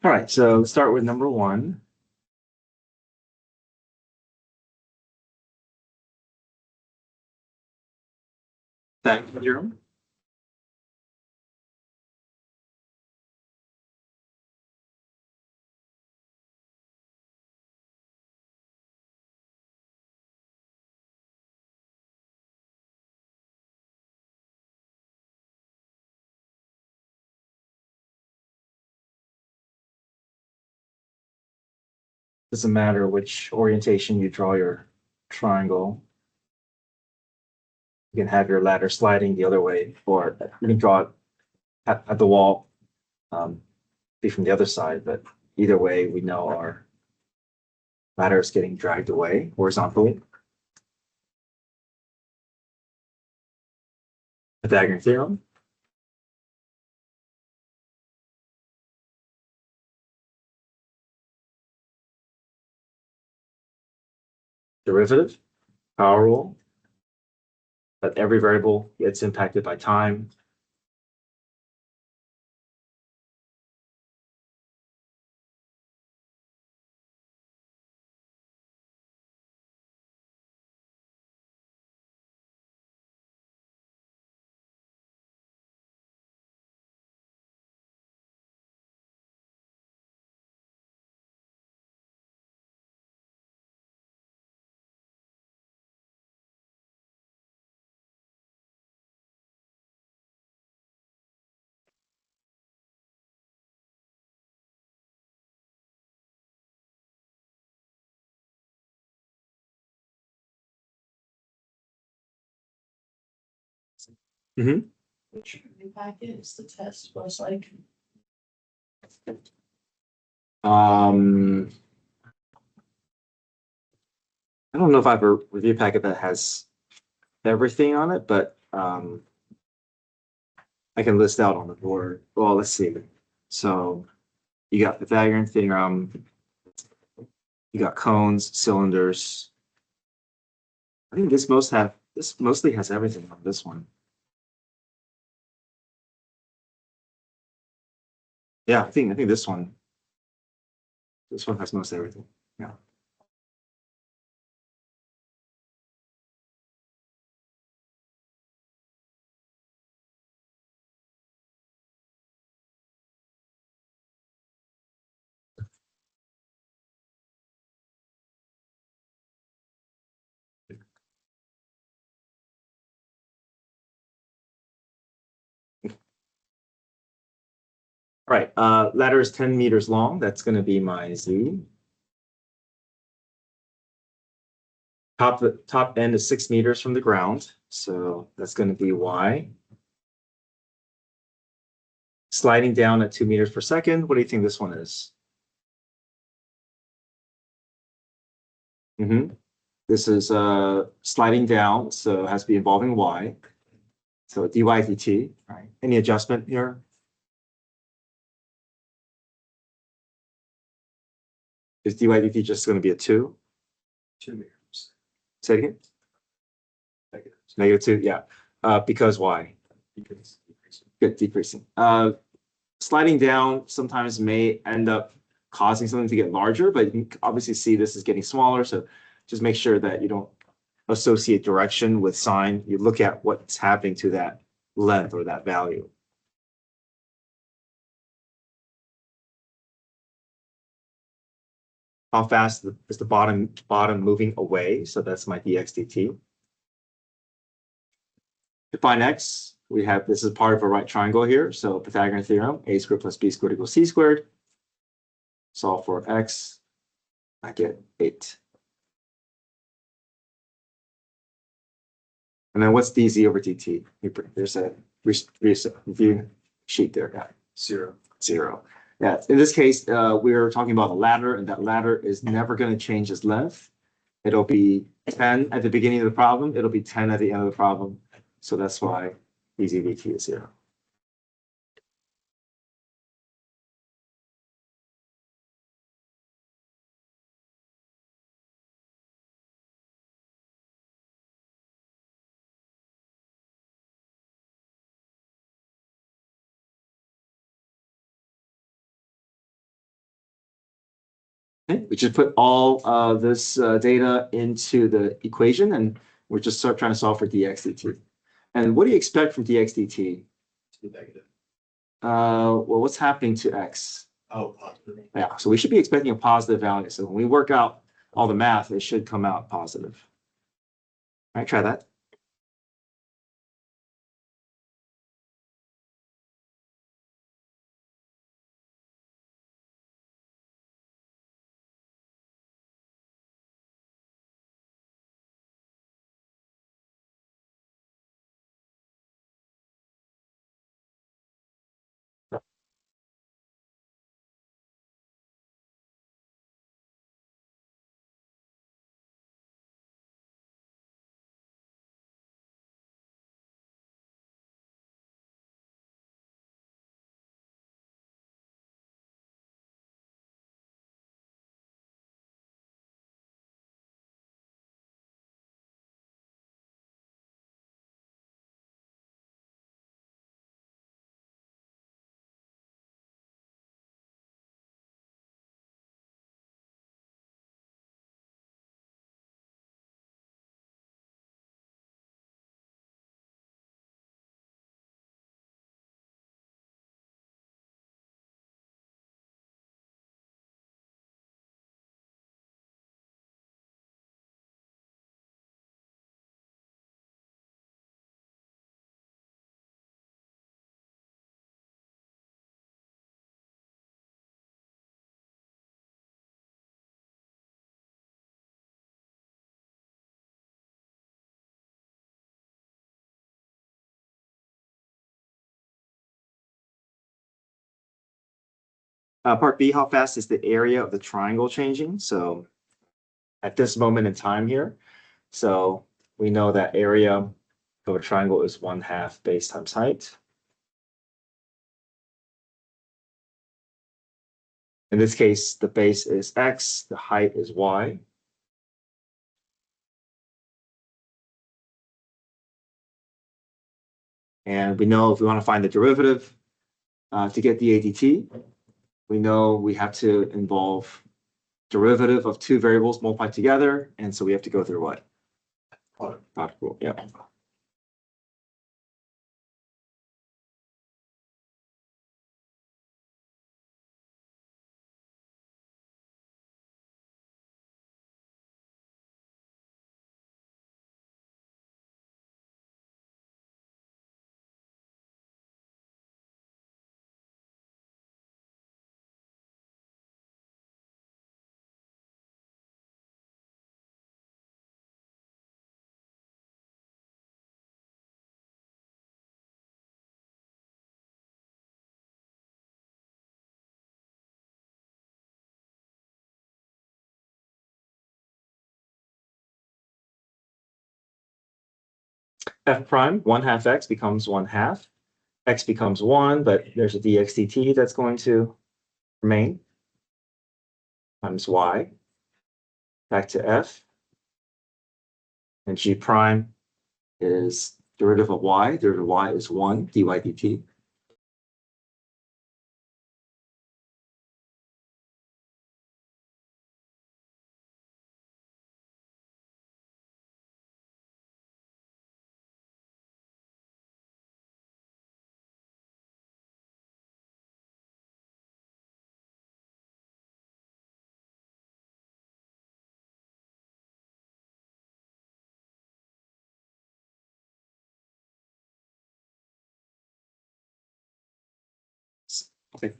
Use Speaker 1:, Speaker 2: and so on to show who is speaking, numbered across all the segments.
Speaker 1: All right, so let's start with number one. That theorem. Doesn't matter which orientation you draw your triangle. You can have your ladder sliding the other way, or you can draw it at the wall, be from the other side. But either way, we know our ladder is getting dragged away horizontally. Pythagorean theorem. Derivative. Power rule. That every variable gets impacted by time. Mm-hmm.
Speaker 2: Which packet is the test was like?
Speaker 1: I don't know if I have a review packet that has everything on it, but I can list out on the board. Well, let's see. So you got Pythagorean theorem, you got cones, cylinders. I think this mostly has everything on this one. Yeah, I think this one has most everything. Yeah. All right, ladder is 10 meters long. That's going to be my Z. Top end is 6 meters from the ground, so that's going to be Y. Sliding down at 2 meters per second. What do you think this one is? This is sliding down, so it has to be involving Y. So dy dt, right? Any adjustment here? Is dy dt just going to be a 2? 2 meters. Say it again. -2, yeah. Because why? Because decreasing. Good, decreasing. Sliding down sometimes may end up causing something to get larger, but you can obviously see this is getting smaller. So just make sure that you don't associate direction with sign. You look at what's happening to that length or that value. How fast is the bottom moving away? So that's my dx dt. To find x, we have this is part of a right triangle here. So Pythagorean theorem, a squared plus b squared equals c squared. Solve for x, I get 8. And then what's dz over dt? There's a review sheet there. Yeah.
Speaker 3: 0.
Speaker 1: 0. Yeah, in this case, we're talking about a ladder, and that ladder is never going to change its length. It'll be 10 at the beginning of the problem. It'll be 10 at the end of the problem. So that's why dz dt is 0. Okay, we just put all this data into the equation, and we're just trying to solve for dx dt. And what do you expect from dx dt?
Speaker 3: To be negative.
Speaker 1: Well, what's happening to x?
Speaker 3: Oh, positive.
Speaker 1: Yeah, so we should be expecting a positive value. So when we work out all the math, it should come out positive. All right, try that. Part B, how fast is the area of the triangle changing? So at this moment in time here, so we know that area of a triangle is 1/2 base times height. In this case, the base is x, the height is y. And we know if we want to find the derivative to get the ADT, we know we have to involve derivative of two variables multiplied together. And so we have to go through what? Product rule. Yeah. F prime, 1/2 x becomes 1/2. X becomes 1, but there's a dx dt that's going to remain times y. Back to f. And g prime is derivative of y. Derivative of y is 1 dy dt. Okay.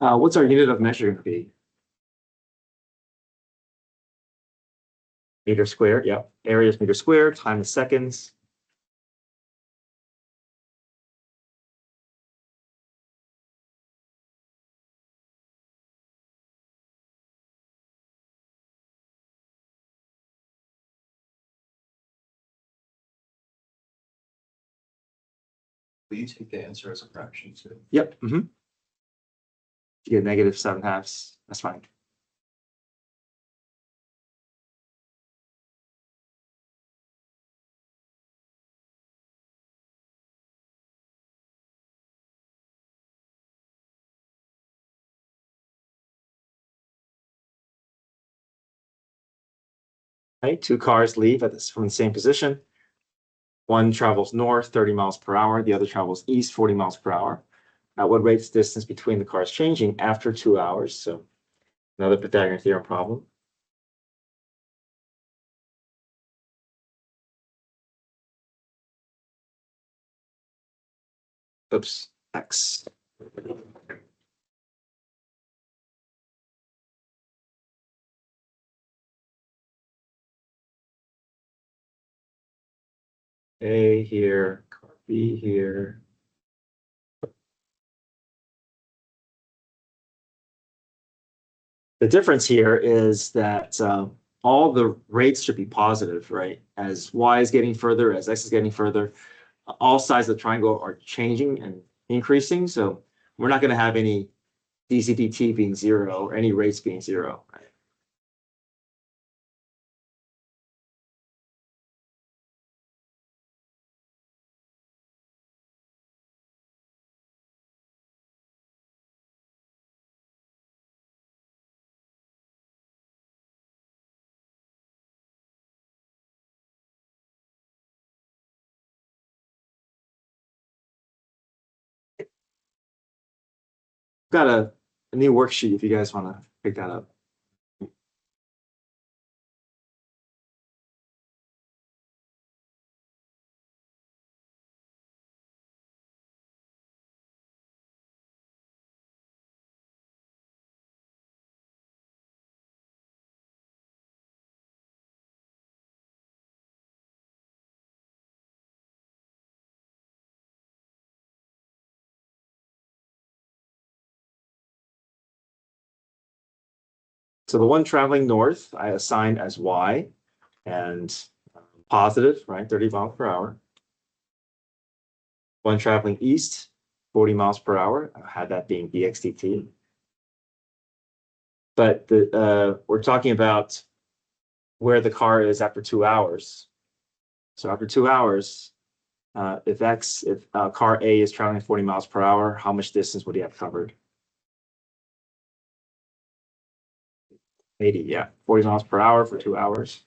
Speaker 1: What's our unit of measure gonna be? Meter square, yep. Area is meter square, time is seconds.
Speaker 3: Will you take the answer as a fraction too?
Speaker 1: Yep. You get -7/2. That's fine. Right, two cars leave from the same position. One travels north 30 miles per hour, the other travels east 40 miles per hour. At what rate is the distance between the cars changing after 2 hours? So another Pythagorean theorem problem. Oops, x. A here, car B here. The difference here is that all the rates should be positive, right? As y is getting further, as x is getting further, all sides of the triangle are changing and increasing. So we're not going to have any dc dt being 0 or any rates being 0, right? Got a new worksheet if you guys want to pick that up. So the one traveling north, I assigned as y and positive, right? 30 miles per hour. One traveling east, 40 miles per hour. I had that being dx dt. But we're talking about where the car is after 2 hours. So after 2 hours, if car A is traveling 40 miles per hour, how much distance would he have covered? 80, yeah. 40 miles per hour for 2 hours.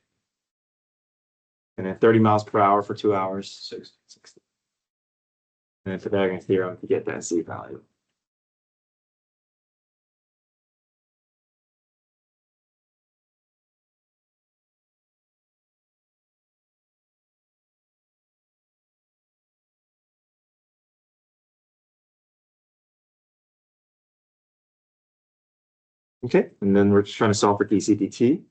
Speaker 1: And then 30 miles per hour for 2 hours. 60. And then Pythagorean theorem to get that z value. Okay, and then we're just trying to solve for dc dt.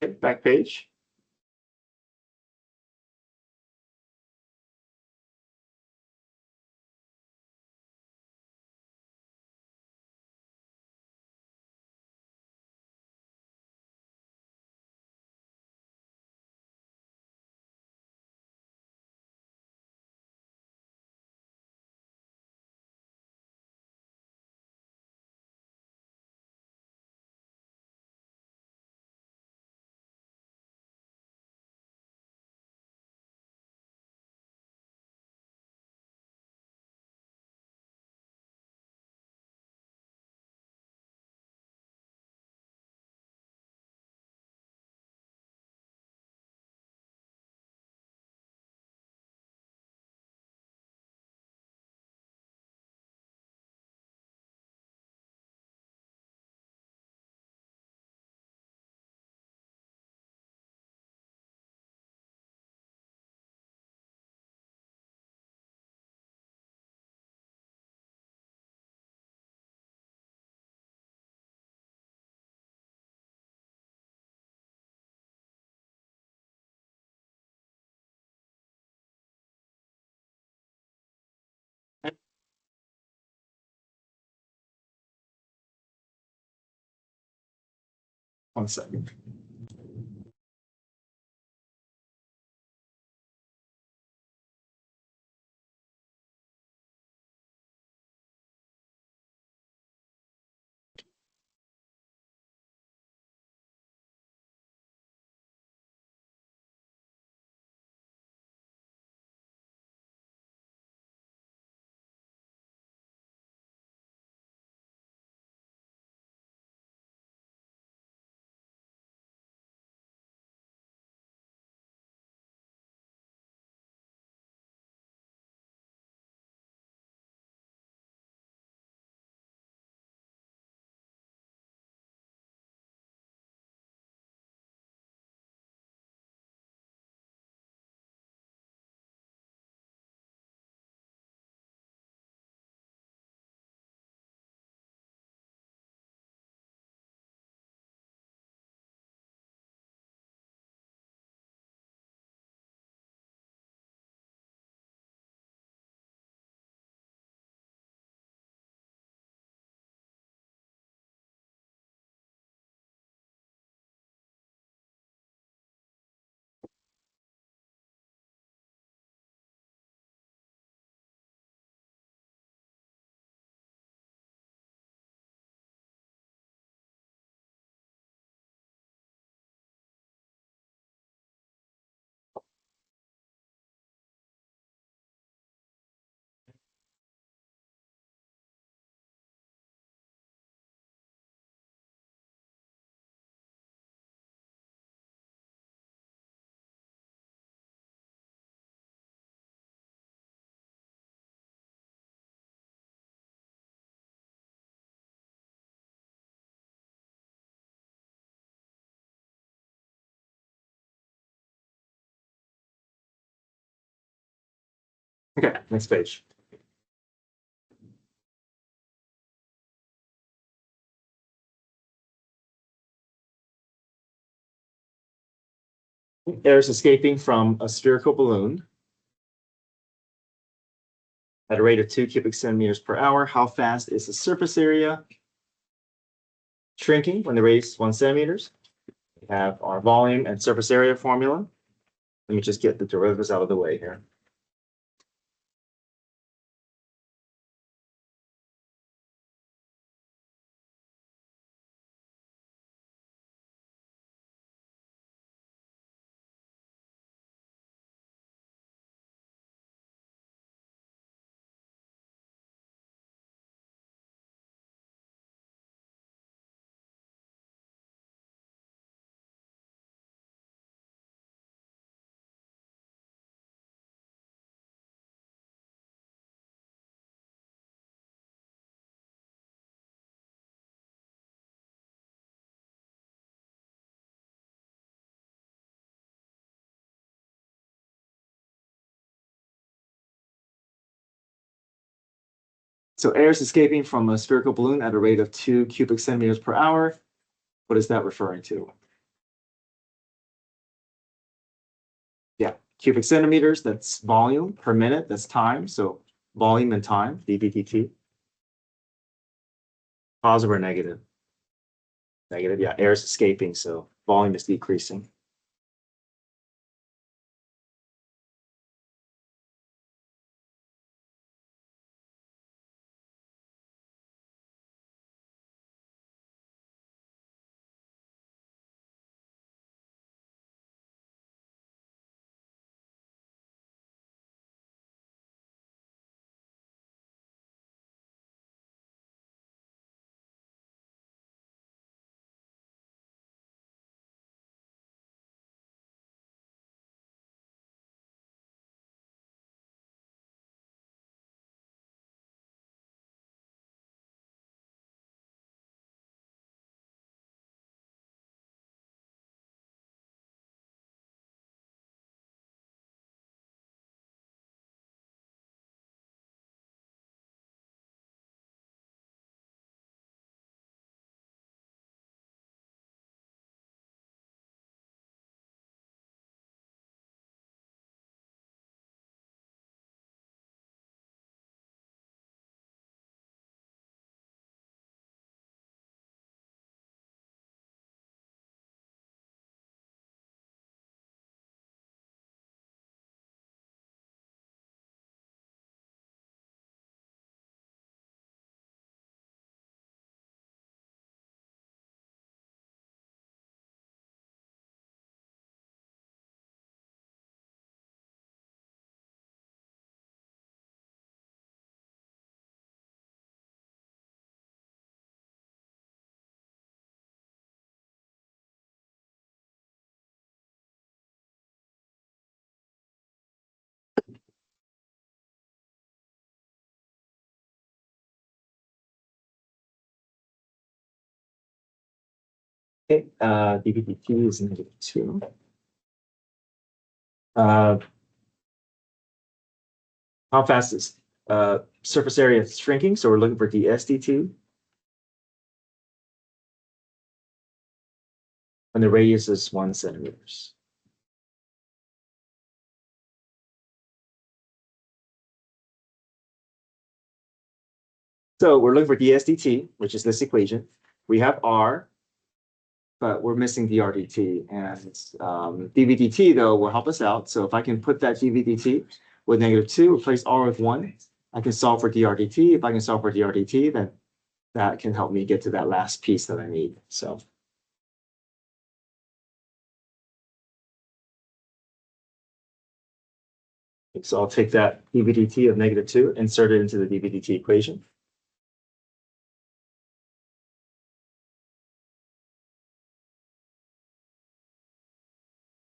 Speaker 1: Okay, back page. One second. Okay, next page. Air is escaping from a spherical balloon at a rate of 2 cubic centimeters per hour. How fast is the surface area shrinking when the rate is 1 centimeters? We have our volume and surface area formula. Let me just get the derivatives out of the way here. So air is escaping from a spherical balloon at a rate of 2 cubic centimeters per hour. What is that referring to? cubic centimeters, that's volume per minute, that's time. So volume and time, dV/dt. Positive or negative? Negative, yeah, air is escaping, so volume is decreasing. Okay, dV/dt is -2. Uh, how fast is surface area shrinking? So we're looking for ds/dt. And the radius is 1 centimeters. So we're looking for ds/dt, which is this equation. We have r, but we're missing dr/dt, and dV/dt though will help us out. So if I can put that dV/dt with -2, replace r with 1, I can solve for dr/dt. If I can solve for dr/dt, then that can help me get to that last piece that I need. So I'll take that dV/dt of -2, insert it into the dV/dt equation.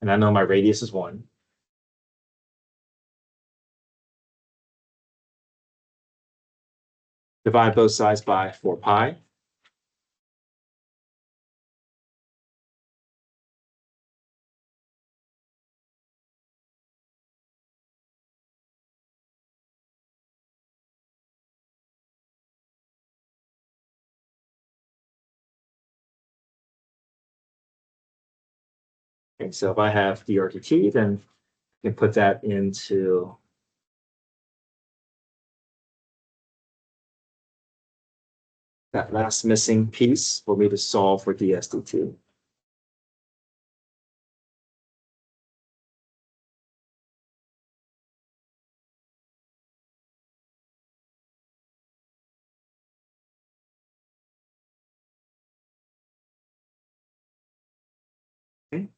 Speaker 1: And I know my radius is 1. Divide both sides by 4 pi. Okay, so if I have dr/dt, then I can put that into that last missing piece for me to solve for ds/dt. Okay.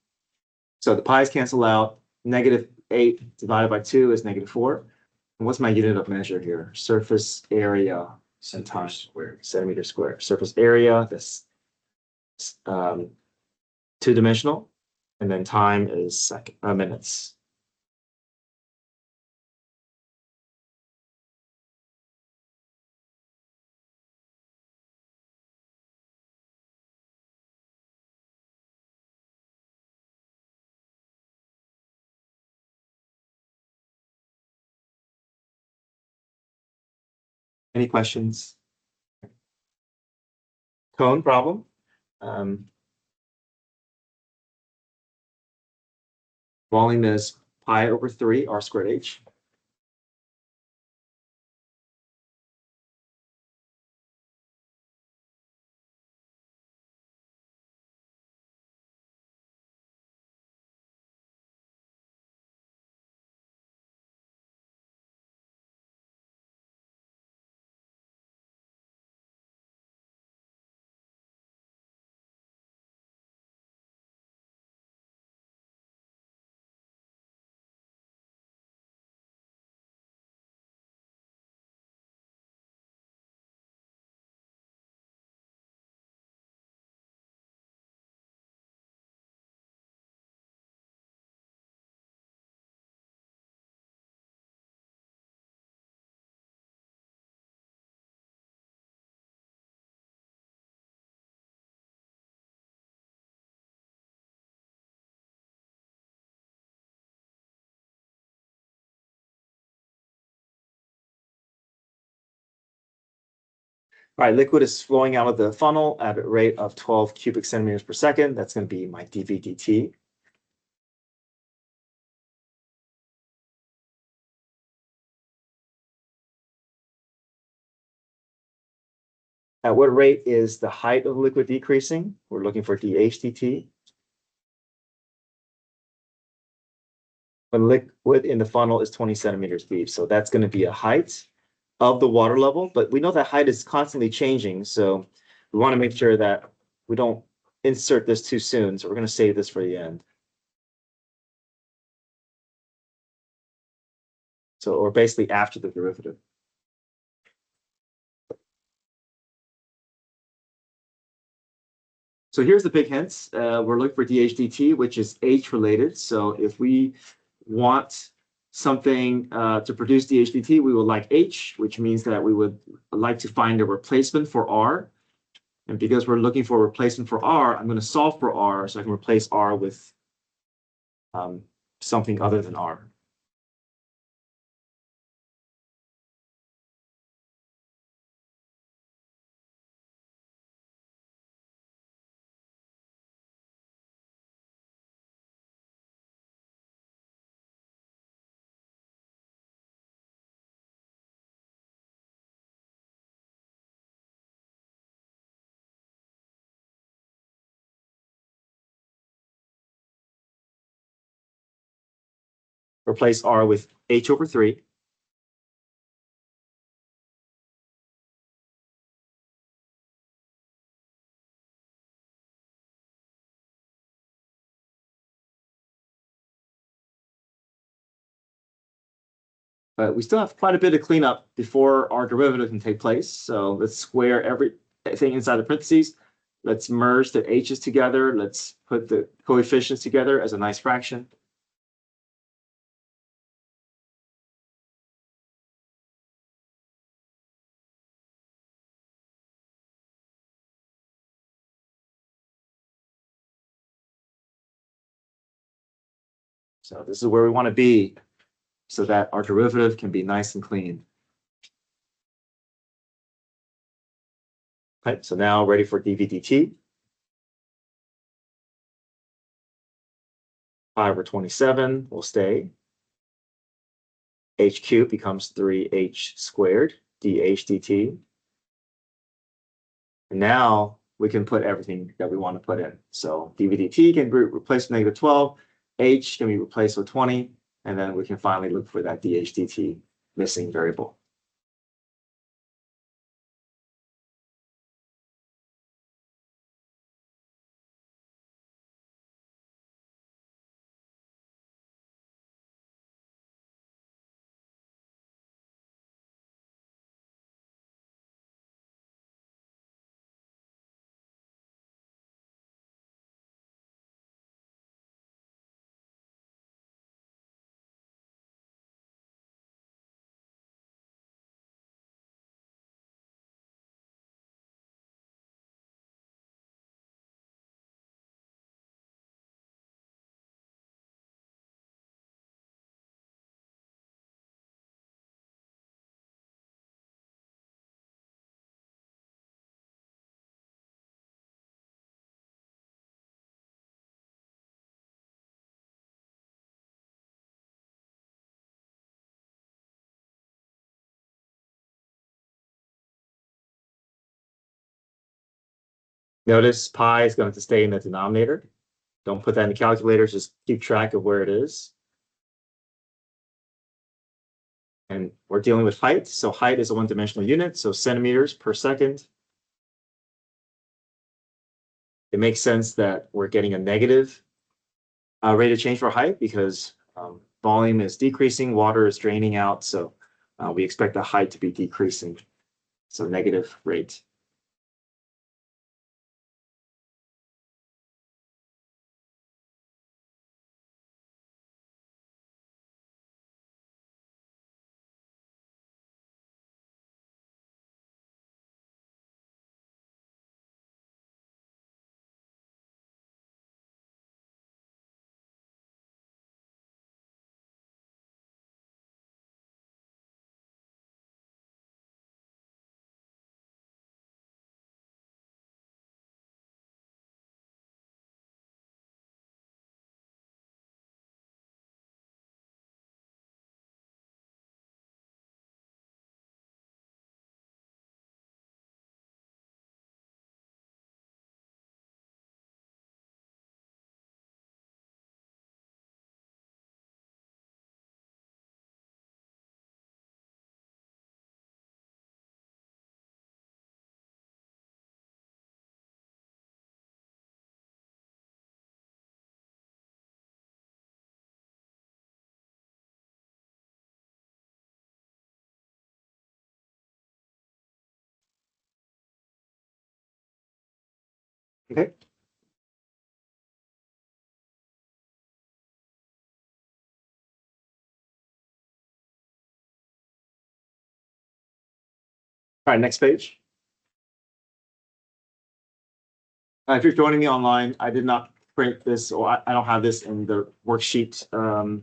Speaker 1: So the pi's cancel out. -8 divided by 2 is -4. And what's my unit of measure here? Surface area and time squared, centimeter squared. Surface area, that's two-dimensional, and then time is minutes. Any questions? Cone problem. Volume is pi over 3 r squared h. All right, liquid is flowing out of the funnel at a rate of 12 cubic centimeters per second. That's going to be my dV dt. At what rate is the height of the liquid decreasing? We're looking for dH dt. The liquid in the funnel is 20 centimeters deep, so that's going to be a height of the water level, but we know that height is constantly changing, so we want to make sure that we don't insert this too soon, so we're going to save this for the end. So, or basically after the derivative. So here's the big hints. We're looking for dH dt, which is h related. So if we want something to produce dH dt, we would like h, which means that we would like to find a replacement for r. And because we're looking for a replacement for r, I'm going to solve for r so I can replace r with something other than r. Replace r with h over 3. But we still have quite a bit of cleanup before our derivative can take place. So let's square everything inside the parentheses. Let's merge the h's together. Let's put the coefficients together as a nice fraction. So this is where we want to be so that our derivative can be nice and clean. Okay, so now ready for dV dt. Pi over 27 will stay. H cubed becomes 3h squared dH dt. And now we can put everything that we want to put in. So dV dt can be replaced with -12, h can be replaced with 20, and then we can finally look for that dH dt missing variable. Notice pi is going to stay in the denominator. Don't put that in the calculator, just keep track of where it is. And we're dealing with height. So height is a one-dimensional unit, so centimeters per second. It makes sense that we're getting a negative rate of change for height because volume is decreasing, water is draining out. So we expect the height to be decreasing. So negative rate. Okay. All right, next page. If you're joining me online, I did not print this, or I don't have this in the worksheet. I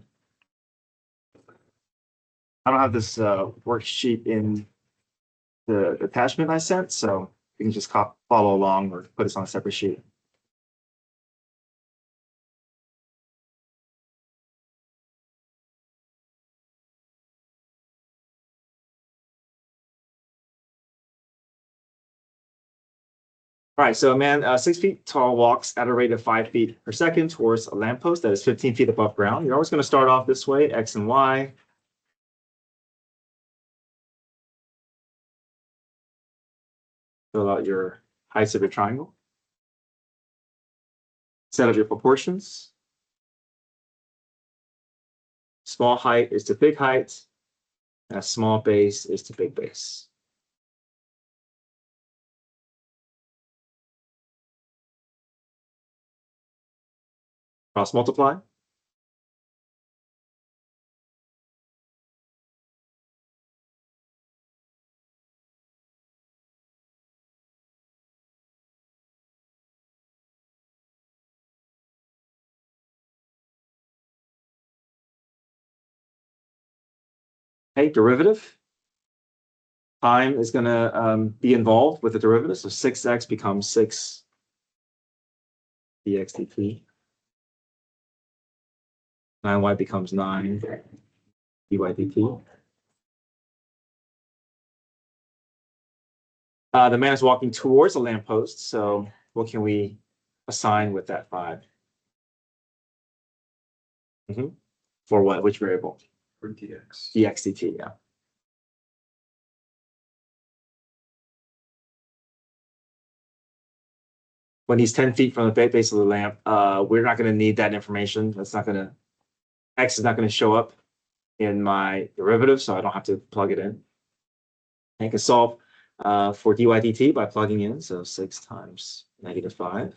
Speaker 1: don't have this worksheet in the attachment I sent, so you can just follow along or put this on a separate sheet. All right, so a man 6 feet tall walks at a rate of 5 feet per second towards a lamppost that is 15 feet above ground. You're always going to start off this way, X and Y. Fill out your heights of your triangle. Set up your proportions. Small height is to big height, and a small base is to big base. Cross multiply. Okay, derivative. Time is going to be involved with the derivative. So 6x becomes 6 dx dt. 9y becomes 9 dy dt. The man is walking towards a lamppost. So what can we assign with that 5? For what? Which variable?
Speaker 3: For dx.
Speaker 1: Dx dt, yeah. When he's 10 feet from the base of the lamp, we're not going to need that information. That's not going to, x is not going to show up in my derivative, so I don't have to plug it in. I can solve for dy dt by plugging in, so 6 times -5.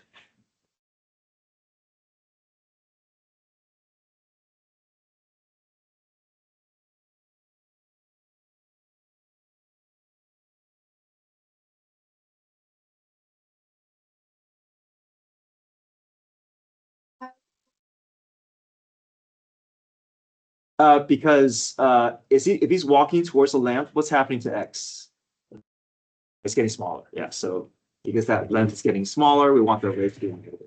Speaker 1: Because if he's walking towards the lamp, what's happening to x? It's getting smaller, yeah. So because that length is getting smaller, we want the rate to be negative.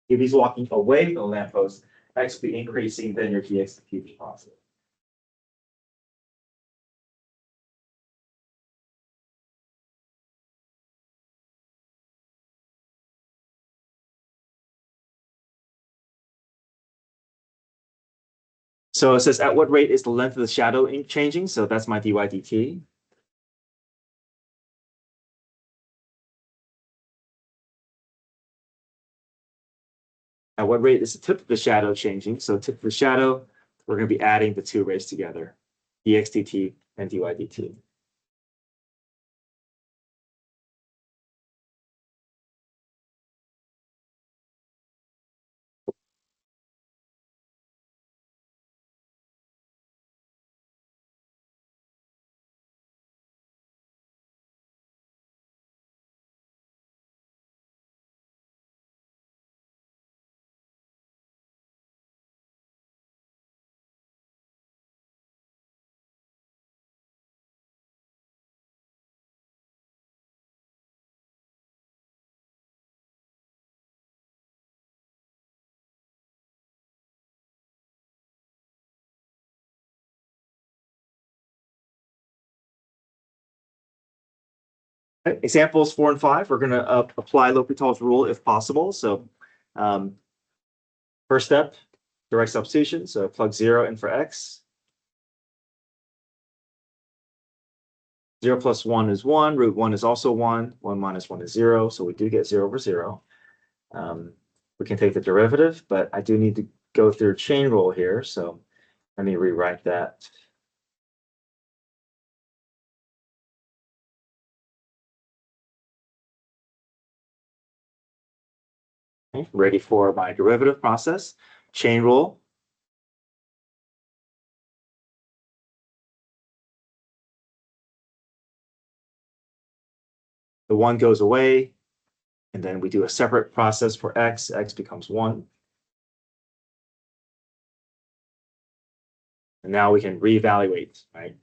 Speaker 1: If he's walking away from the lamppost, x will be increasing, then your dx dt is positive. So it says, at what rate is the length of the shadow changing? So that's my dy dt. At what rate is the tip of the shadow changing? So tip of the shadow, we're going to be adding the two rays together, dx dt and dy dt. Examples 4 and 5, we're going to apply L'Hopital's rule if possible. So first step, direct substitution. So plug 0 in for x. 0 plus 1 is 1. Root 1 is also 1. 1 minus 1 is 0. So we do get 0 over 0. We can take the derivative, but I do need to go through chain rule here. So let me rewrite that. Okay, ready for my derivative process. Chain rule. The 1 goes away, and then we do a separate process for x. X becomes 1. And now we can reevaluate, right?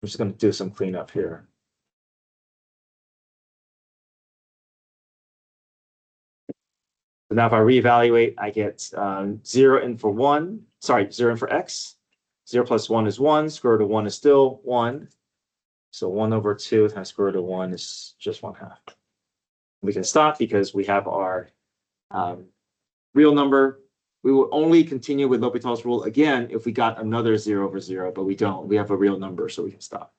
Speaker 1: I'm just going to do some cleanup here. So now if I reevaluate, I get 0 in for 1. Sorry, 0 in for x. 0 plus 1 is 1. Square root of 1 is still 1. So 1 over 2 times square root of 1 is just 1/2. We can stop because we have our real number. We will only continue with L'Hopital's rule again if we got another 0 over 0, but we don't. We have a real number, so we can stop.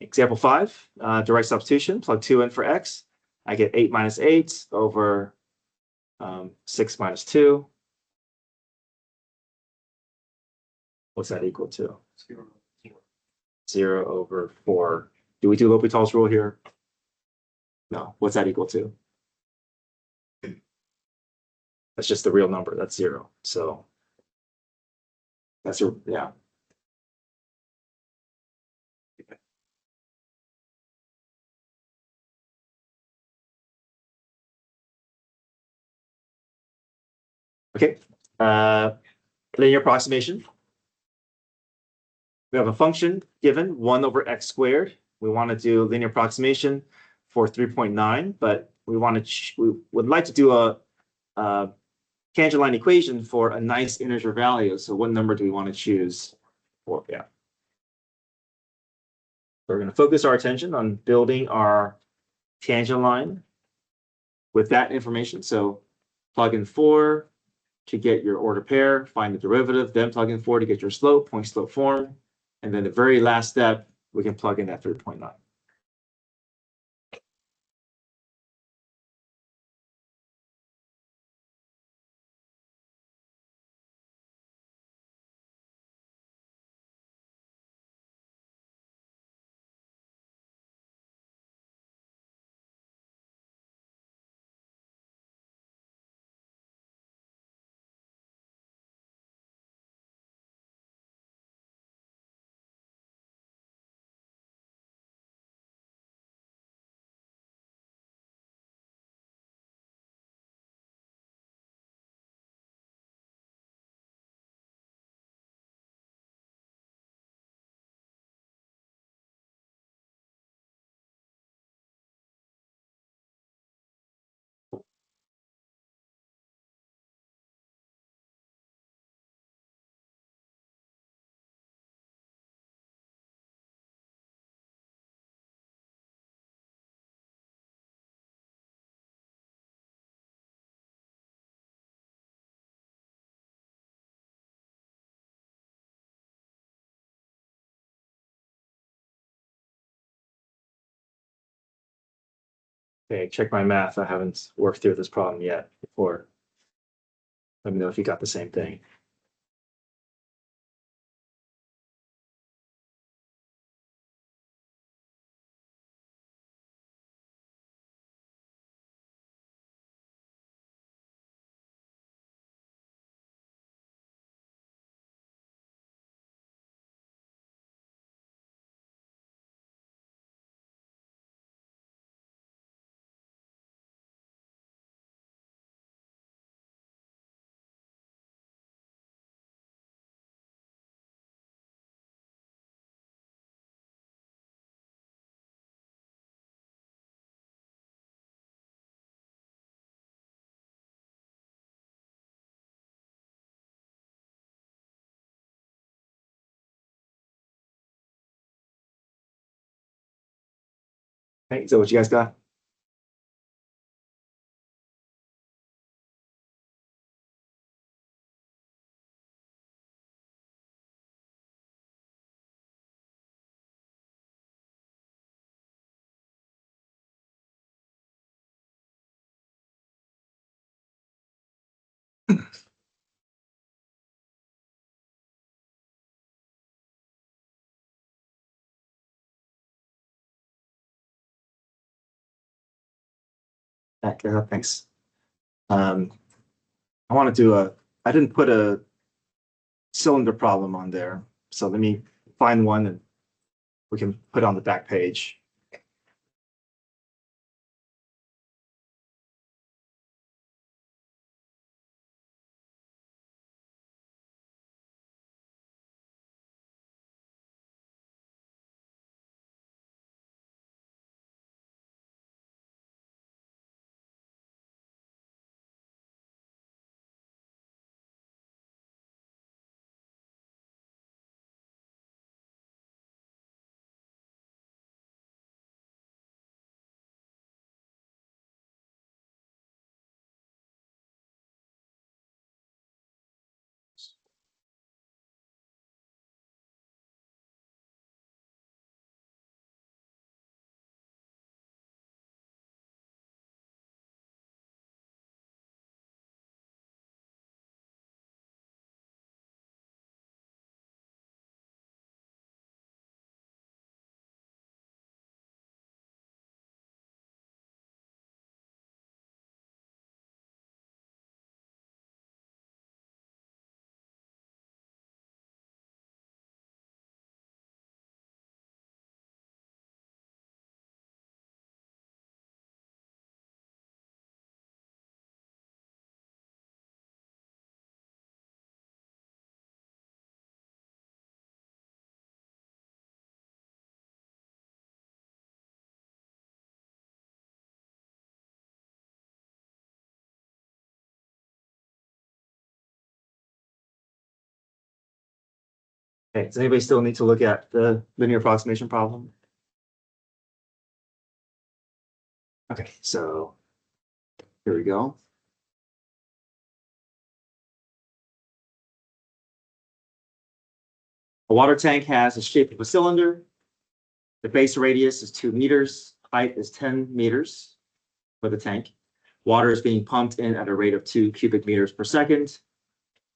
Speaker 1: Example 5, direct substitution, plug 2 in for x. I get 8 minus 8 over 6 minus 2. What's that equal to? 0 over 4. Do we do L'Hopital's rule here? No. What's that equal to? That's just the real number. That's 0. So that's yeah. Okay. Linear approximation. We have a function given 1 over x squared. We want to do linear approximation for 3.9, but we want to we would like to do a tangent line equation for a nice integer value. So what number do we want to choose for? Yeah. We're going to focus our attention on building our tangent line with that information. So plug in 4 to get your order pair, find the derivative, then plug in 4 to get your slope, point slope form. And then the very last step, we can plug in that 3.9. Okay, check my math. I haven't worked through this problem yet before. Let me know if you got the same thing. Okay, so what you guys got? Thanks. I want to do I didn't put a cylinder problem on there. So let me find one and we can put it on the back page. Okay, does anybody still need to look at the linear approximation problem? Okay, so here we go. A water tank has the shape of a cylinder. The base radius is 2 meters. Height is 10 meters for the tank. Water is being pumped in at a rate of 2 cubic meters per second.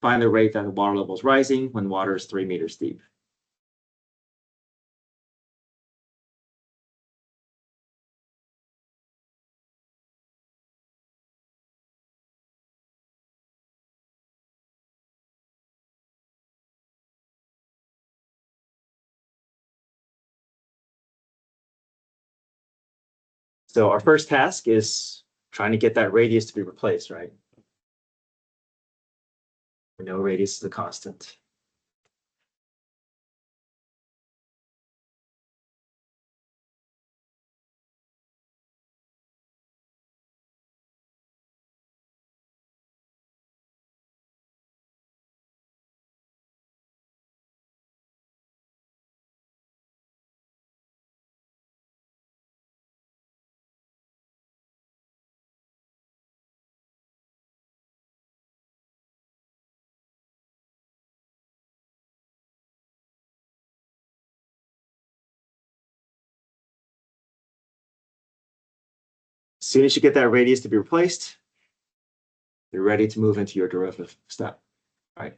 Speaker 1: Find the rate that the water level is rising when water is 3 meters deep. So our first task is trying to get that radius to be replaced, right? We know radius is a constant. soon as you get that radius to be replaced, you're ready to move into your derivative step, right?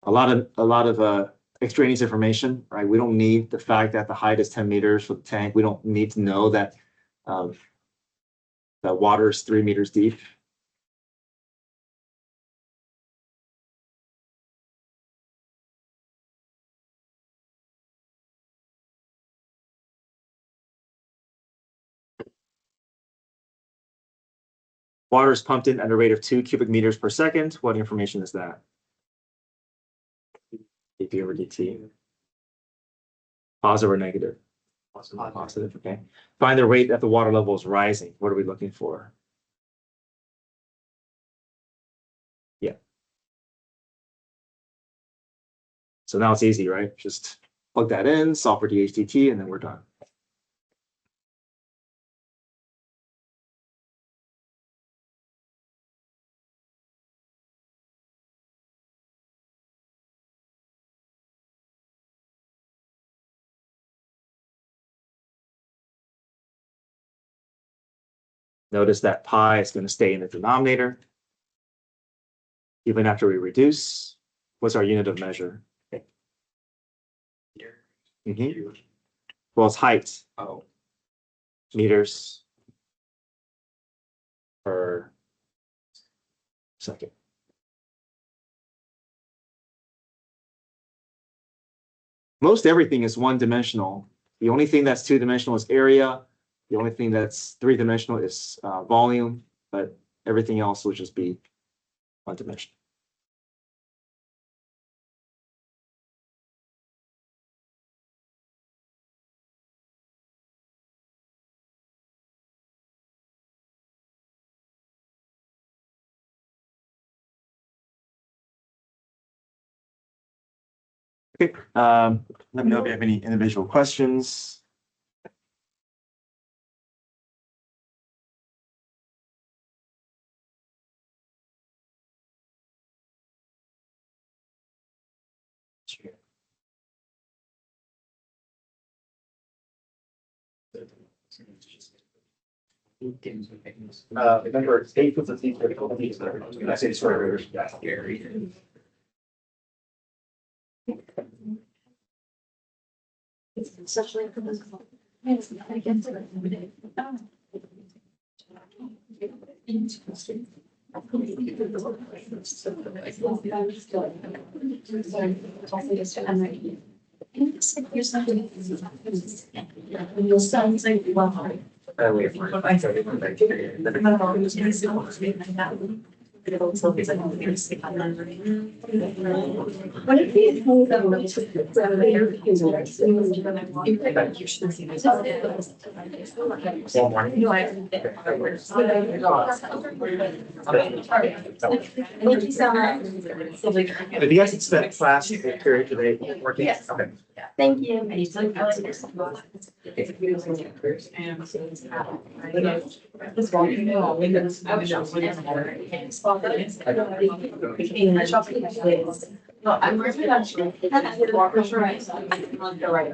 Speaker 1: A lot of extraneous information, right? We don't need the fact that the height is 10 meters for the tank. We don't need to know that that water is 3 meters deep. Water is pumped in at a rate of 2 cubic meters per second. What information is that? dP over dt. Positive or negative? Positive, okay. Find the rate that the water level is rising. What are we looking for? Yeah. So now it's easy, right? Just plug that in, solve for dHdt, and then we're done. Notice that pi is going to stay in the denominator. Even after we reduce, what's our unit of measure? Mhm. Well, it's height.
Speaker 3: Oh.
Speaker 1: Meters per second. Most everything is one-dimensional. The only thing that's two-dimensional is area. The only thing that's three-dimensional is volume, but everything else will just be one-dimensional. Okay, let me know if you have any individual questions. Remember, 8 puts a thing critical. I say square root.
Speaker 2: It's essentially. Your son's like, well. What if we hold them to you should see this. Thank you so much.
Speaker 1: Have you guys spent class period today working?
Speaker 2: Yes.
Speaker 1: Okay.
Speaker 2: Thank you. No, I'm working on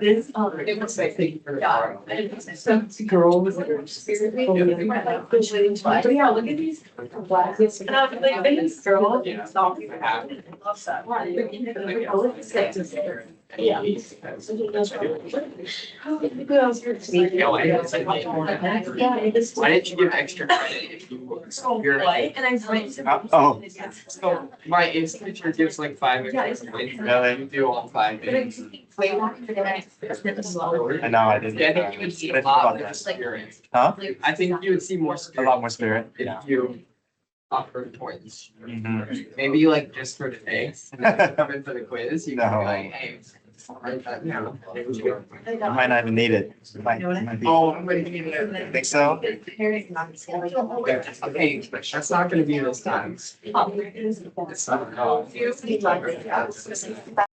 Speaker 2: this. Some girl was like, but yeah, look at these. And I was like, this girl. Yeah.
Speaker 3: Why didn't you give extra credit if you?
Speaker 2: And I went
Speaker 1: Oh.
Speaker 3: So my Ace teacher gives like 5 extra points.
Speaker 1: Really?
Speaker 3: You do all 5 things.
Speaker 1: I know, I didn't.
Speaker 3: Yeah, I think you would see a
Speaker 1: didn't
Speaker 3: lot
Speaker 1: thought
Speaker 3: more
Speaker 1: that.
Speaker 3: spirit.
Speaker 1: Huh?
Speaker 3: I think you would see more
Speaker 1: A
Speaker 3: spirit
Speaker 1: lot more spirit.
Speaker 3: if you offered points.
Speaker 1: Mhm.
Speaker 3: Maybe like just for today, and then come in for the quiz, you can be
Speaker 1: No.
Speaker 3: like, hey.
Speaker 1: You might not even need it. It might be.
Speaker 3: Oh, I'm ready to get it.
Speaker 1: Think so?
Speaker 3: Okay, that's not gonna be this time. It's not.